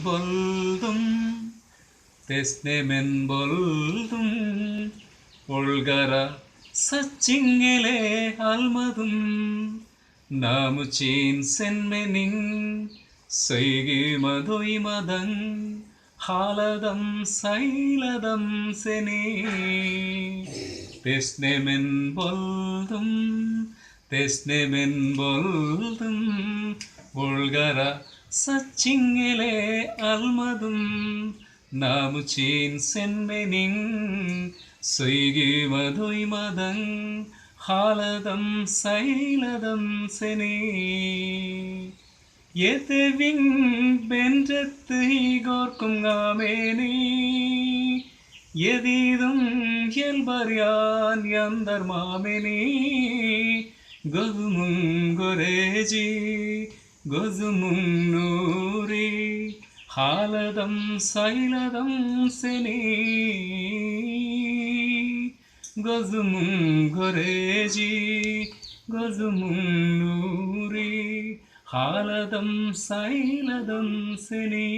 boldum tesnemen boldum olgara സച്ചിങ്ങലെ ആൽമതും നാമുചീൻ സെന്മെനിൻ സൈകിമതൊയ് മദം ഹാലദം സൈലദം സെനേ തെസ്നെമെൻ ബോൽദും ഒൾഗര സച്ചിങ്ങലെ ആൽമതും നാമുചീൻ സെന്മെനിൻ സൈകിമതൊയ് മദം ഹാലദം സൈലദം സെനേ യതവിൻ ബെഞ്ചത്ത് ഈഗോർക്കും ഗാമേനേ യദീദും യൽബർയാൻ യന്ദർ മാമേനേ ഗൊസുമും ഗൊരേജി ഗൊസുമും Noori ഹാലദം സൈലദം സെനേ ഗൊസുമും ഗൊരേജി ഗൊസുമും Noori ഹാലദം സൈലദം സെനേ